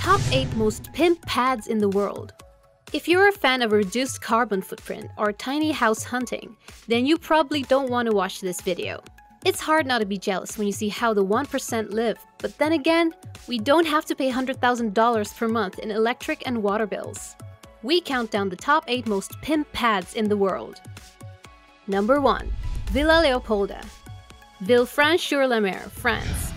Top 8 most pimp pads in the world. If you're a fan of reduced carbon footprint or tiny house hunting, then you probably don't want to watch this video. It's hard not to be jealous when you see how the 1% live, but then again, we don't have to pay $100,000 per month in electric and water bills. We count down the top 8 most pimp pads in the world. Number 1. Villa Leopolda, Villefranche-sur-la-Mer, France.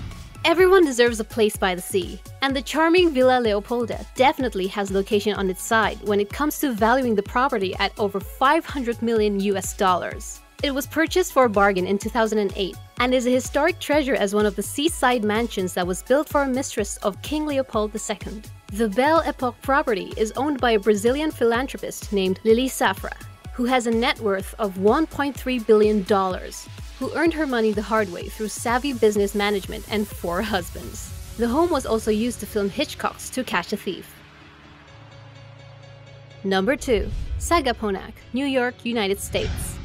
Everyone deserves a place by the sea, and the charming Villa Leopolda definitely has location on its side when it comes to valuing the property at over 500 million US dollars. It was purchased for a bargain in 2008 and is a historic treasure as one of the seaside mansions that was built for a mistress of King Leopold II. The Belle Epoque property is owned by a Brazilian philanthropist named Lili Safra, who has a net worth of $1.3 billion, who earned her money the hard way through savvy business management and 4 husbands. The home was also used to film Hitchcock's To Catch a Thief. Number 2. Sagaponack, New York, United States.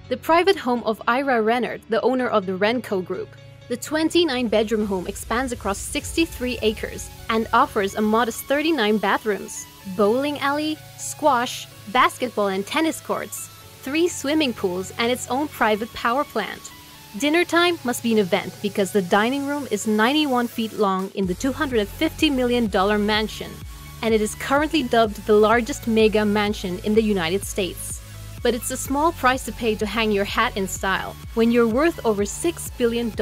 The private home of Ira Rennert, the owner of the Renco Group. The 29-bedroom home expands across 63 acres and offers a modest 39 bathrooms, bowling alley, squash, basketball and tennis courts, 3 swimming pools, and its own private power plant. Dinner time must be an event because the dining room is 91 feet long in the $250 million mansion, and it is currently dubbed the largest mega mansion in the United States. But it's a small price to pay to hang your hat in style when you're worth over $6 billion.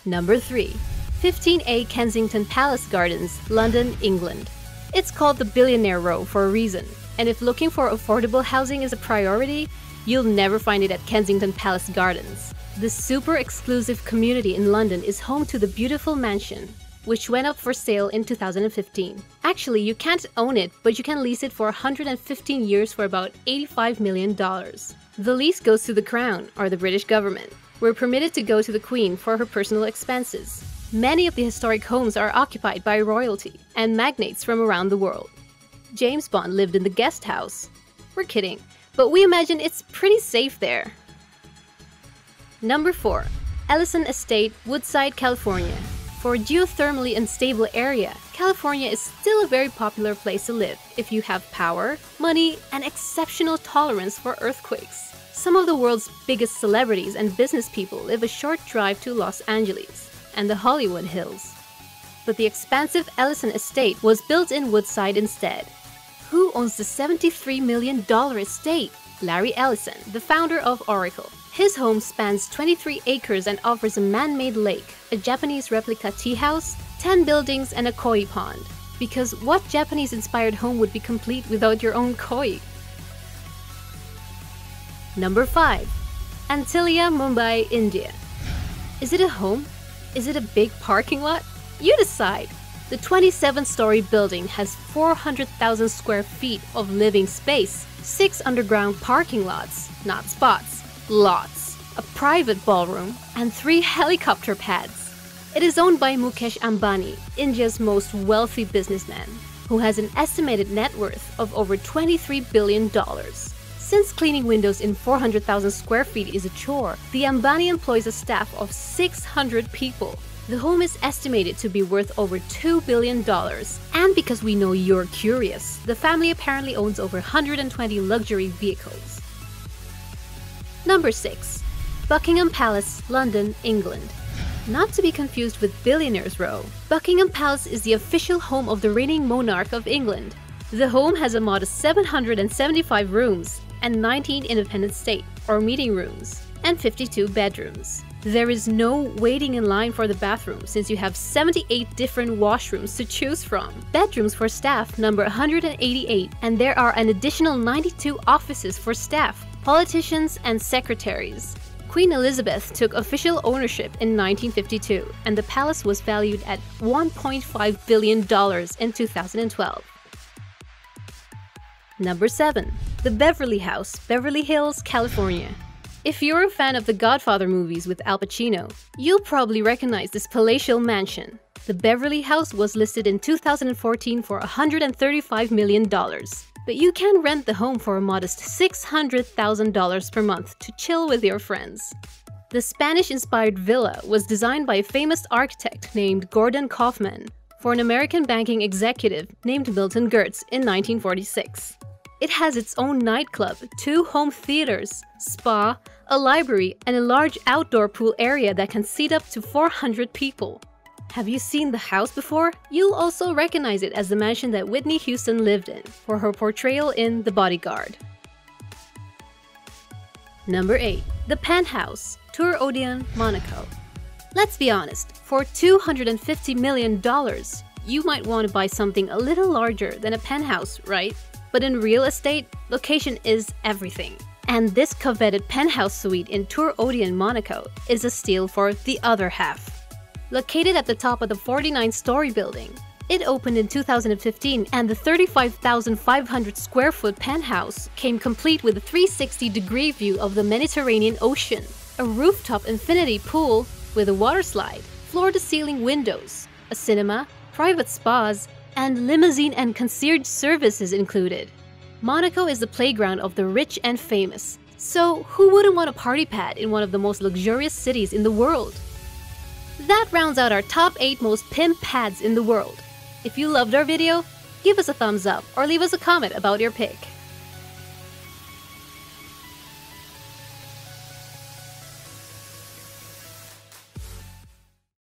Number 3. 15A Kensington Palace Gardens, London, England. It's called the Billionaire Row for a reason, and if looking for affordable housing is a priority, you'll never find it at Kensington Palace Gardens. The super exclusive community in London is home to the beautiful mansion, which went up for sale in 2015. Actually, you can't own it, but you can lease it for 115 years for about $85 million. The lease goes to the Crown, or the British government. We're permitted to go to the Queen for her personal expenses. Many of the historic homes are occupied by royalty and magnates from around the world. James Bond lived in the guest house. We're kidding, but we imagine it's pretty safe there. Number 4. Ellison Estate, Woodside, California. For a geothermally unstable area, California is still a very popular place to live if you have power, money, and exceptional tolerance for earthquakes. Some of the world's biggest celebrities and business people live a short drive to Los Angeles and the Hollywood Hills. But the expansive Ellison Estate was built in Woodside instead. Who owns the $73 million estate? Larry Ellison, the founder of Oracle. His home spans 23 acres and offers a man-made lake, a Japanese replica tea house, 10 buildings, and a koi pond. Because what Japanese-inspired home would be complete without your own koi? Number 5. Antilia, Mumbai, India. Is it a home? Is it a big parking lot? You decide! The 27-story building has 400,000 square feet of living space, 6 underground parking lots, not spots, lots, a private ballroom, and 3 helicopter pads. It is owned by Mukesh Ambani, India's most wealthy businessman, who has an estimated net worth of over $23 billion. Since cleaning windows in 400,000 square feet is a chore, the Ambani employs a staff of 600 people. The home is estimated to be worth over $2 billion. And because we know you're curious, the family apparently owns over 120 luxury vehicles. Number 6. Buckingham Palace, London, England. Not to be confused with Billionaires Row, Buckingham Palace is the official home of the reigning monarch of England. The home has a modest 775 rooms and 19 independent state or meeting rooms and 52 bedrooms. There is no waiting in line for the bathroom since you have 78 different washrooms to choose from. Bedrooms for staff number 188, and there are an additional 92 offices for staff, politicians, and secretaries. Queen Elizabeth took official ownership in 1952, and the palace was valued at $1.5 billion in 2012. Number 7. The Beverly House, Beverly Hills, California. If you're a fan of the Godfather movies with Al Pacino, you'll probably recognize this palatial mansion. The Beverly House was listed in 2014 for $135 million, but you can rent the home for a modest $600,000 per month to chill with your friends. The Spanish-inspired villa was designed by a famous architect named Gordon Kaufman for an American banking executive named Milton Gertz in 1946. It has its own nightclub, 2 home theaters, spa, a library, and a large outdoor pool area that can seat up to 400 people. Have you seen the house before? You'll also recognize it as the mansion that Whitney Houston lived in for her portrayal in The Bodyguard. Number 8. The Penthouse, Tour Odeon, Monaco. Let's be honest, for $250 million, you might want to buy something a little larger than a penthouse, right? But in real estate, location is everything. And this coveted penthouse suite in Tour Odeon, Monaco is a steal for the other half. Located at the top of the 49-story building, it opened in 2015, and the 35,500 square foot penthouse came complete with a 360-degree view of the Mediterranean Ocean, a rooftop infinity pool with a water slide, floor-to-ceiling windows, a cinema, private spas, and limousine and concierge services included. Monaco is the playground of the rich and famous, so who wouldn't want a party pad in one of the most luxurious cities in the world? That rounds out our top 8 most pimp pads in the world. If you loved our video, give us a thumbs up or leave us a comment about your pick.